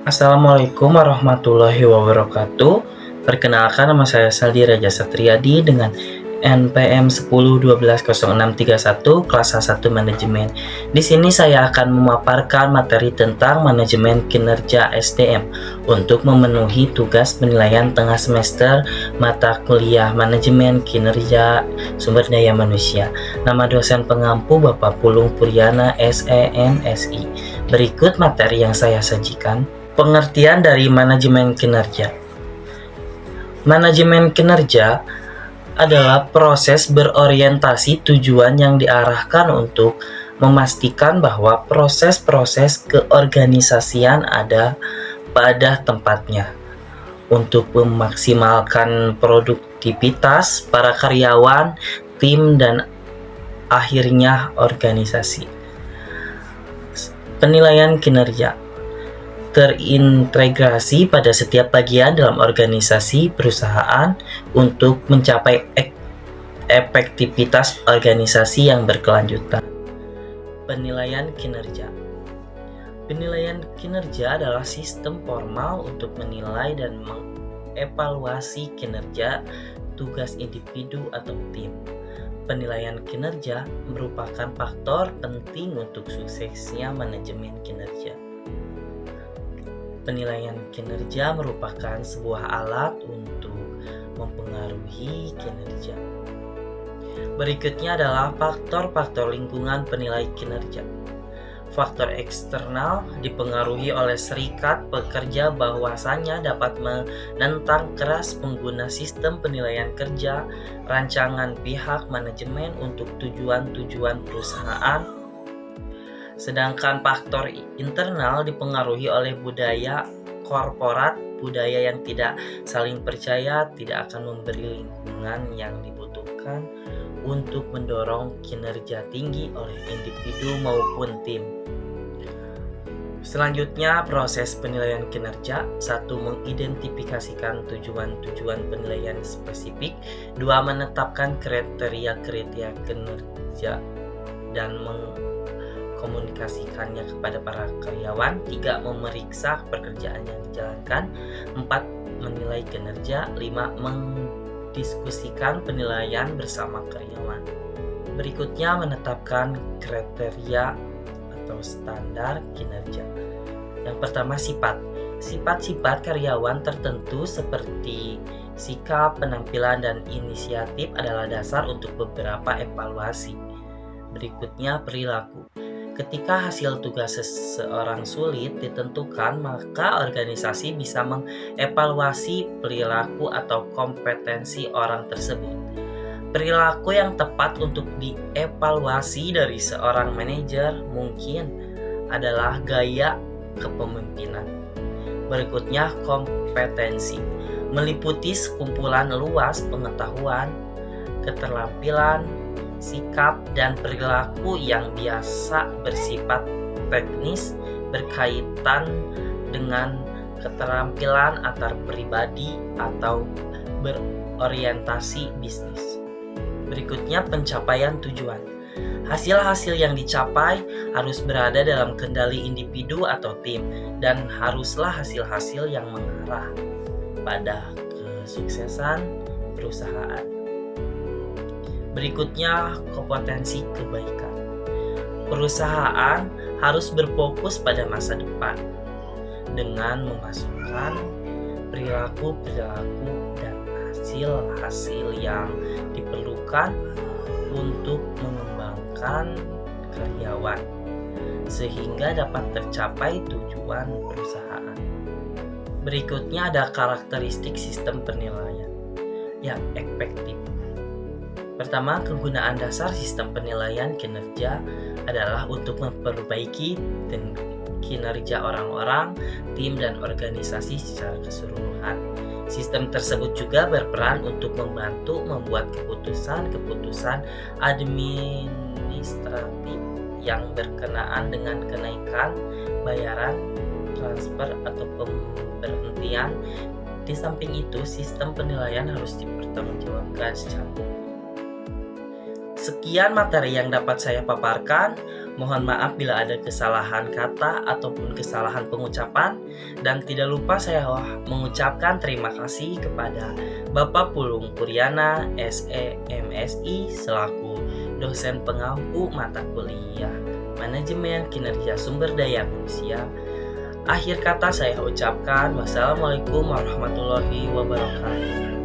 Assalamualaikum warahmatullahi wabarakatuh. Perkenalkan, nama saya Saldi Raja Satriadi dengan NPM 10120631 kelas A1 Manajemen. Di sini saya akan memaparkan materi tentang manajemen kinerja SDM untuk memenuhi tugas penilaian tengah semester mata kuliah manajemen kinerja sumber daya manusia. Nama dosen pengampu Bapak Pulung Puryana SEMSI. Berikut materi yang saya sajikan. Pengertian dari manajemen kinerja. Manajemen kinerja adalah proses berorientasi tujuan yang diarahkan untuk memastikan bahwa proses-proses keorganisasian ada pada tempatnya untuk memaksimalkan produktivitas para karyawan, tim, dan akhirnya organisasi. Penilaian kinerja terintegrasi pada setiap bagian dalam organisasi perusahaan untuk mencapai efektivitas organisasi yang berkelanjutan. Penilaian kinerja. Penilaian kinerja adalah sistem formal untuk menilai dan mengevaluasi kinerja tugas individu atau tim. Penilaian kinerja merupakan faktor penting untuk suksesnya manajemen kinerja. Penilaian kinerja merupakan sebuah alat untuk mempengaruhi kinerja. Berikutnya adalah faktor-faktor lingkungan penilai kinerja. Faktor eksternal dipengaruhi oleh serikat pekerja bahwasanya dapat menentang keras pengguna sistem penilaian kerja, rancangan pihak manajemen untuk tujuan-tujuan perusahaan. Sedangkan faktor internal dipengaruhi oleh budaya korporat. Budaya yang tidak saling percaya tidak akan memberi lingkungan yang dibutuhkan untuk mendorong kinerja tinggi oleh individu maupun tim. Selanjutnya, proses penilaian kinerja. 1. Mengidentifikasikan tujuan-tujuan penilaian spesifik. 2. Menetapkan kriteria-kriteria kinerja dan komunikasikannya kepada para karyawan. 3. Memeriksa pekerjaan yang dijalankan. 4. Menilai kinerja. 5. Mendiskusikan penilaian bersama karyawan. Berikutnya, menetapkan kriteria atau standar kinerja. Yang pertama, sifat. Sifat-sifat karyawan tertentu seperti sikap, penampilan, dan inisiatif adalah dasar untuk beberapa evaluasi. Berikutnya, perilaku. Ketika hasil tugas seseorang sulit ditentukan, maka organisasi bisa mengevaluasi perilaku atau kompetensi orang tersebut. Perilaku yang tepat untuk dievaluasi dari seorang manajer mungkin adalah gaya kepemimpinan. Berikutnya, kompetensi. Meliputi sekumpulan luas pengetahuan, keterampilan, sikap, dan perilaku yang biasa bersifat teknis berkaitan dengan keterampilan antar pribadi atau berorientasi bisnis. Berikutnya, pencapaian tujuan. Hasil-hasil yang dicapai harus berada dalam kendali individu atau tim dan haruslah hasil-hasil yang mengarah pada kesuksesan perusahaan. Berikutnya, kompetensi kebaikan. Perusahaan harus berfokus pada masa depan dengan memasukkan perilaku-perilaku dan hasil-hasil yang diperlukan untuk mengembangkan karyawan sehingga dapat tercapai tujuan perusahaan. Berikutnya ada karakteristik sistem penilaian yang efektif. Pertama, kegunaan dasar sistem penilaian kinerja adalah untuk memperbaiki kinerja orang-orang, tim, dan organisasi secara keseluruhan. Sistem tersebut juga berperan untuk membantu membuat keputusan-keputusan administratif yang berkenaan dengan kenaikan, bayaran, transfer, atau pemberhentian. Di samping itu, sistem penilaian harus dipertanggungjawabkan secara hukum. Sekian materi yang dapat saya paparkan. Mohon maaf bila ada kesalahan kata ataupun kesalahan pengucapan, dan tidak lupa saya mengucapkan terima kasih kepada Bapak Pulung Kuryana, SE, MSI, selaku dosen pengampu mata kuliah Manajemen Kinerja Sumber Daya Manusia. Akhir kata saya ucapkan wassalamualaikum warahmatullahi wabarakatuh.